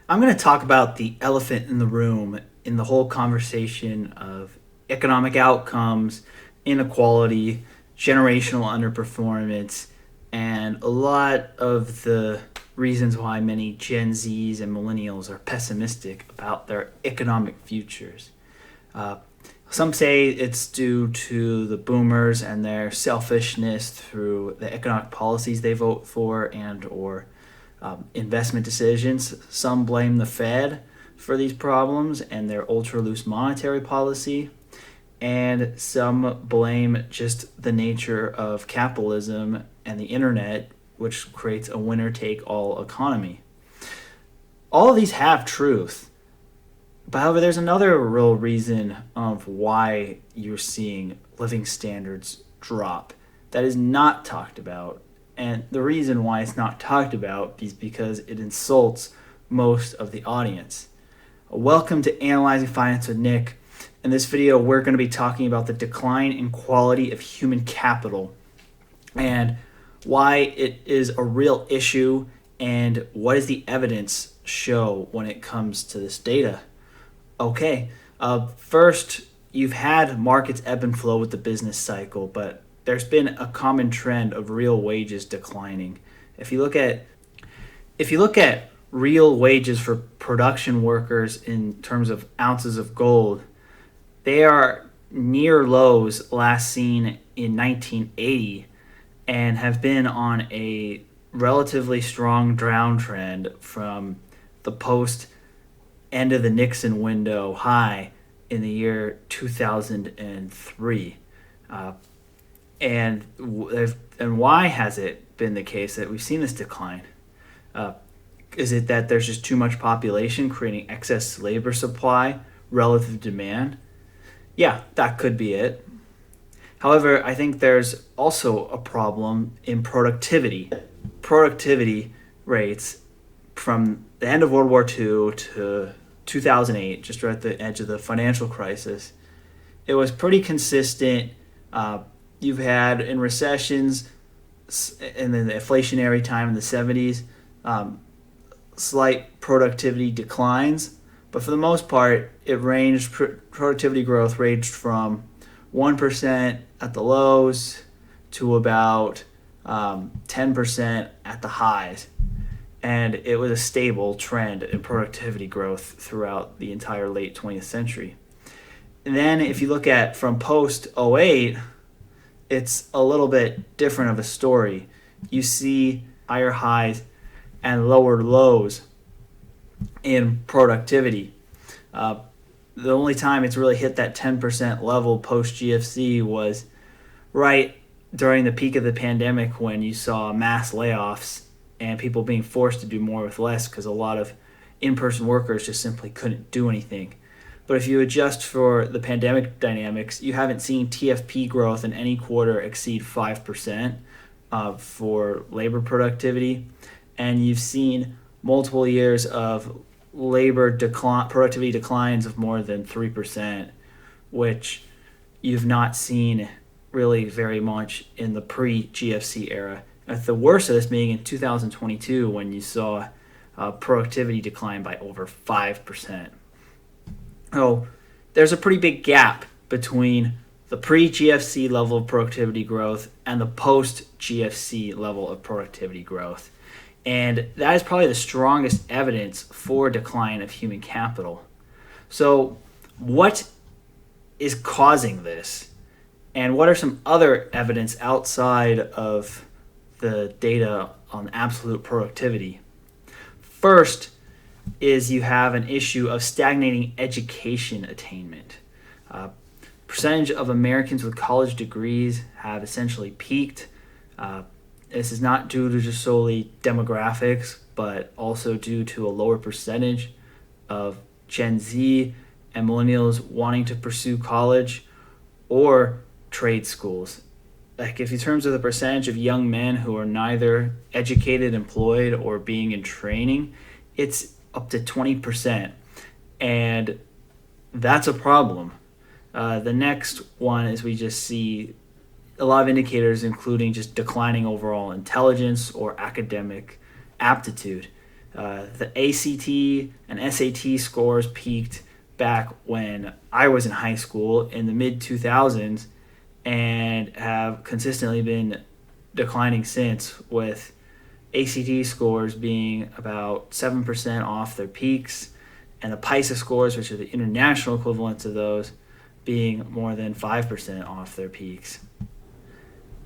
I'm going to talk about the elephant in the room in the whole conversation of economic outcomes, inequality, generational underperformance, and a lot of the reasons why many Gen Zs and millennials are pessimistic about their economic futures. Uh, some say it's due to the boomers and their selfishness through the economic policies they vote for and/or investment decisions. Some blame the Fed for these problems and their ultra loose monetary policy, and some blame just the nature of capitalism and the internet, which creates a winner take all economy. All of these have truth. But however, there's another real reason of why you're seeing living standards drop that is not talked about. And the reason why it's not talked about is because it insults most of the audience. Welcome to Analyzing Finance with Nick. In this video, we're going to be talking about the decline in quality of human capital and why it is a real issue and what does the evidence show when it comes to this data. Okay, first, you've had markets ebb and flow with the business cycle, but there's been a common trend of real wages declining. If you look at real wages for production workers in terms of ounces of gold, they are near lows last seen in 1980 and have been on a relatively strong downtrend from the post end of the Nixon window high in the year 2003. And why has it been the case that we've seen this decline? Is it that there's just too much population creating excess labor supply relative to demand? Yeah, that could be it. However, I think there's also a problem in productivity. Productivity rates from the end of World War II to 2008, just right at the edge of the financial crisis, it was pretty consistent. You've had in recessions and then the inflationary time in the 70s, slight productivity declines, but for the most part, productivity growth ranged from 1% at the lows to about 10% at the highs. And it was a stable trend in productivity growth throughout the entire late 20th century. And then if you look at from post '08, it's a little bit different of a story. You see higher highs and lower lows in productivity. The only time it's really hit that 10% level post GFC was right during the peak of the pandemic when you saw mass layoffs and people being forced to do more with less because a lot of in-person workers just simply couldn't do anything. But if you adjust for the pandemic dynamics, you haven't seen TFP growth in any quarter exceed 5% for labor productivity. And you've seen multiple years of productivity declines of more than 3%, which you've not seen really very much in the pre-GFC era. At the worst of this being in 2022 when you saw productivity decline by over 5%. So there's a pretty big gap between the pre-GFC level of productivity growth and the post-GFC level of productivity growth. And that is probably the strongest evidence for decline of human capital. So what is causing this? And what are some other evidence outside of the data on absolute productivity? First is you have an issue of stagnating education attainment. Percentage of Americans with college degrees have essentially peaked. This is not due to just solely demographics, but also due to a lower percentage of Gen Z and millennials wanting to pursue college or trade schools. Like if in terms of the percentage of young men who are neither educated, employed, or being in training, it's up to 20%. And that's a problem. The next one is we just see a lot of indicators, including just declining overall intelligence or academic aptitude. The ACT and SAT scores peaked back when I was in high school in the mid 2000s and have consistently been declining since, with ACT scores being about 7% off their peaks, and the PISA scores, which are the international equivalents of those, being more than 5% off their peaks.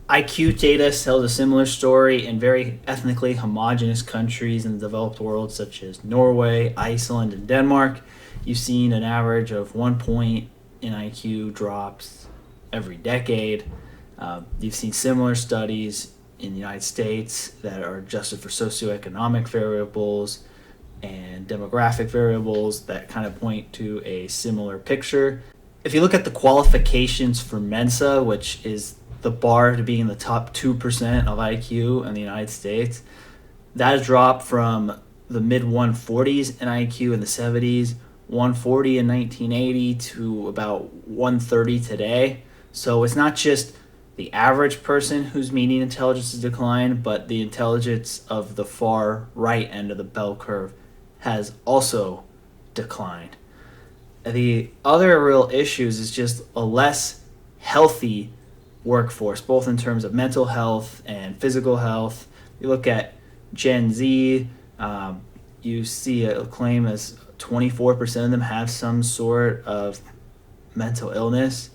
IQ data tells a similar story in very ethnically homogenous countries in the developed world, such as Norway, Iceland, and Denmark. You've seen an average of 1 point in IQ drops every decade. You've seen similar studies in the United States that are adjusted for socioeconomic variables and demographic variables that kind of point to a similar picture. If you look at the qualifications for Mensa, which is the bar to be in the top 2% of IQ in the United States, that has dropped from the mid 140s in IQ in the 70s, 140 in 1980 to about 130 today. So it's not just the average person whose median intelligence has declined, but the intelligence of the far right end of the bell curve has also declined. The other real issues is just a less healthy workforce, both in terms of mental health and physical health. You look at Gen Z, you see a claim as 24% of them have some sort of mental illness.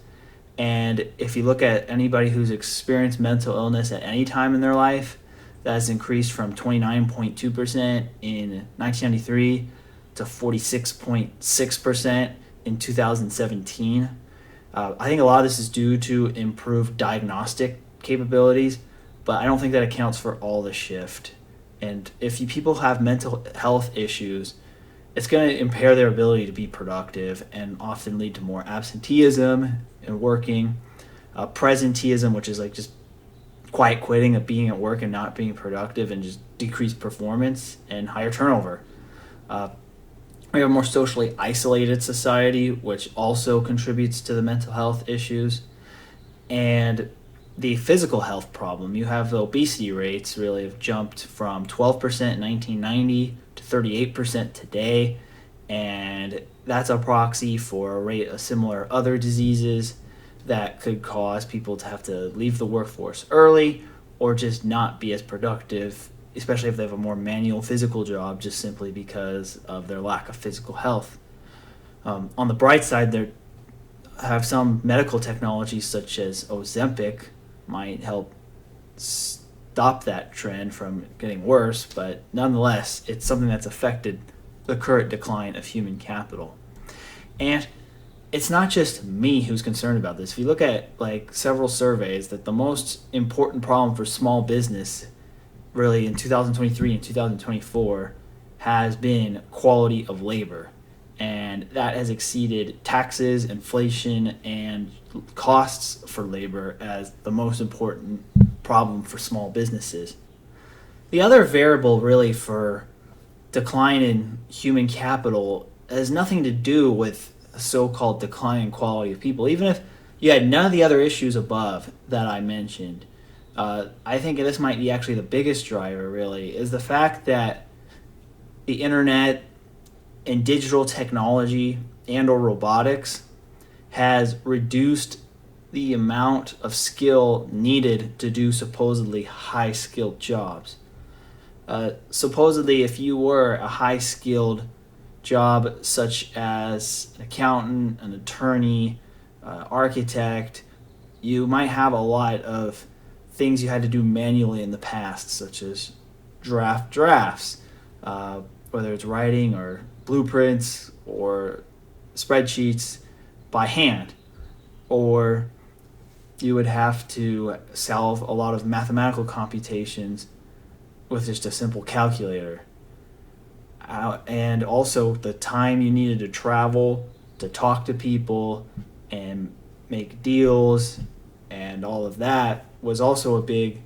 And if you look at anybody who's experienced mental illness at any time in their life, that has increased from 29.2% in 1993 to 46.6% in 2017. I think a lot of this is due to improved diagnostic capabilities, but I don't think that accounts for all the shift. And if people have mental health issues, it's going to impair their ability to be productive and often lead to more absenteeism in working, presenteeism, which is like just quiet quitting of being at work and not being productive, and just decreased performance and higher turnover. We have a more socially isolated society, which also contributes to the mental health issues. And the physical health problem, you have the obesity rates really have jumped from 12% in 1990 to 38% today. And that's a proxy for a rate of similar other diseases that could cause people to have to leave the workforce early or just not be as productive, especially if they have a more manual physical job, just simply because of their lack of physical health. On the bright side, there have some medical technologies such as Ozempic might help stop that trend from getting worse, but nonetheless, it's something that's affected the current decline of human capital. And it's not just me who's concerned about this. If you look at like several surveys, that the most important problem for small business really in 2023 and 2024 has been quality of labor. And that has exceeded taxes, inflation, and costs for labor as the most important problem for small businesses. The other variable really for decline in human capital has nothing to do with a so-called decline in quality of people. Even if you had none of the other issues above that I mentioned, I think this might be actually the biggest driver really, is the fact that the internet and digital technology and or robotics has reduced the amount of skill needed to do supposedly high-skilled jobs. Supposedly, if you were a high-skilled job such as an accountant, an attorney, architect, you might have a lot of things you had to do manually in the past, such as drafts, whether it's writing or blueprints or spreadsheets by hand, or you would have to solve a lot of mathematical computations with just a simple calculator. And also the time you needed to travel, to talk to people and make deals, and all of that was also a big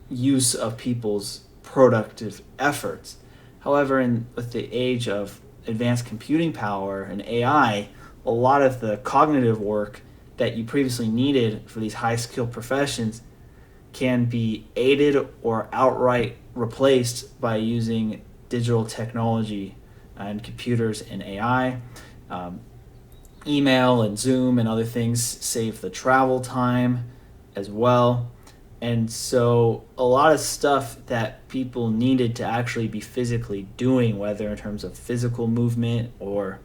use of people's productive efforts. However, with the age of advanced computing power and AI, a lot of the cognitive work that you previously needed for these high-skilled professions can be aided or outright replaced by using digital technology and computers and AI. Email and Zoom and other things save the travel time as well. And so a lot of stuff that people needed to actually be physically doing, whether in terms of physical movement or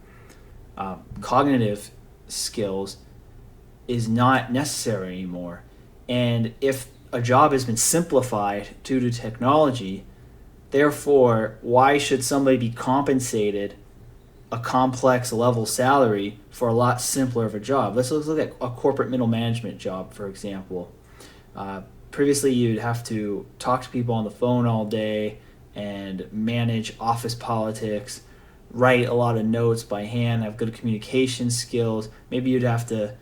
cognitive skills, is not necessary anymore. And if a job has been simplified due to technology, therefore, why should somebody be compensated a complex level salary for a lot simpler of a job? Let's look at a corporate middle management job, for example. Previously, you'd have to talk to people on the phone all day and manage office politics, write a lot of notes by hand, have good communication skills. Maybe you'd have to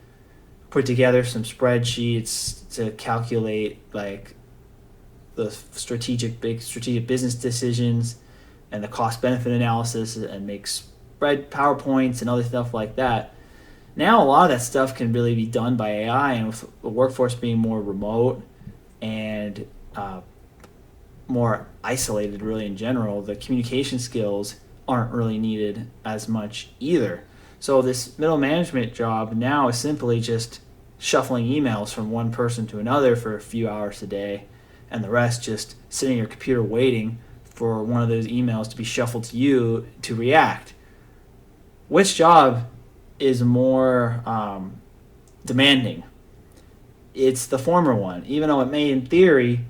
put together some spreadsheets to calculate like the strategic business decisions and the cost benefit analysis and make spread PowerPoints and other stuff like that. Now a lot of that stuff can really be done by AI, and with the workforce being more remote and more isolated really in general, the communication skills aren't really needed as much either. So this middle management job now is simply just shuffling emails from one person to another for a few hours a day, and the rest just sitting at your computer waiting for one of those emails to be shuffled to you to react. Which job is more demanding? It's the former one, even though it may in theory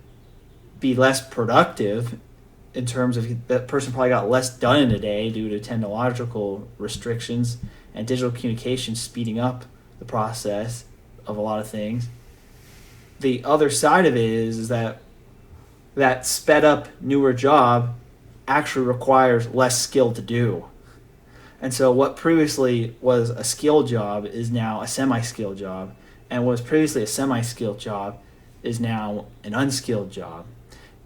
be less productive in terms of that person probably got less done in a day due to technological restrictions and digital communication speeding up the process of a lot of things. The other side of it is that sped up newer job actually requires less skill to do. And so what previously was a skilled job is now a semi-skilled job, and what was previously a semi-skilled job is now an unskilled job.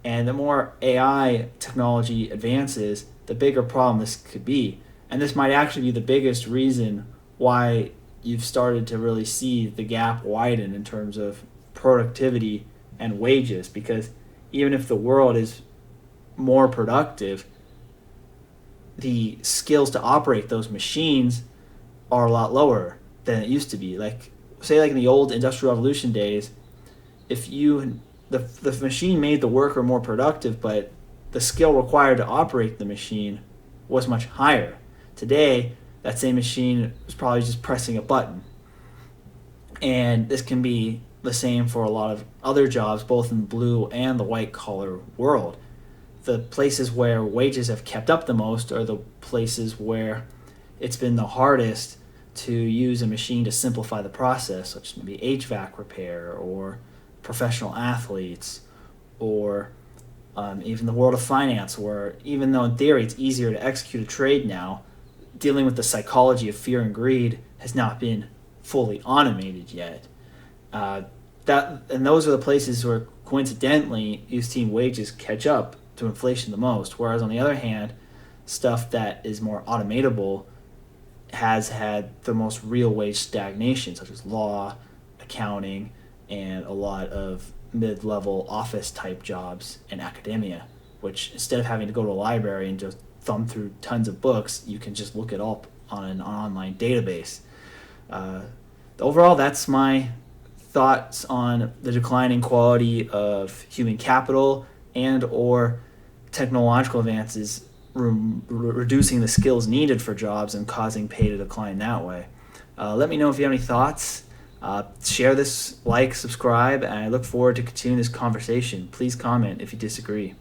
And the more AI technology advances, the bigger problem this could be. And this might actually be the biggest reason why you've started to really see the gap widen in terms of productivity and wages, because even if the world is more productive, the skills to operate those machines are a lot lower than it used to be. Like, say, like in the old Industrial Revolution days, if the machine made the worker more productive, but the skill required to operate the machine was much higher. Today, that same machine is probably just pressing a button. And this can be the same for a lot of other jobs, both in the blue and the white collar world. The places where wages have kept up the most are the places where it's been the hardest to use a machine to simplify the process, such as maybe HVAC repair or professional athletes, or even the world of finance, where even though in theory it's easier to execute a trade now, dealing with the psychology of fear and greed has not been fully automated yet. And those are the places where coincidentally you've seen wages catch up to inflation the most, whereas on the other hand, stuff that is more automatable has had the most real wage stagnation, such as law, accounting, and a lot of mid-level office type jobs in academia, which instead of having to go to a library and just thumb through tons of books, you can just look it up on an online database. Overall, that's my thoughts on the declining quality of human capital and or technological advances reducing the skills needed for jobs and causing pay to decline that way. Let me know if you have any thoughts. Share this, like, subscribe, and I look forward to continuing this conversation. Please comment if you disagree.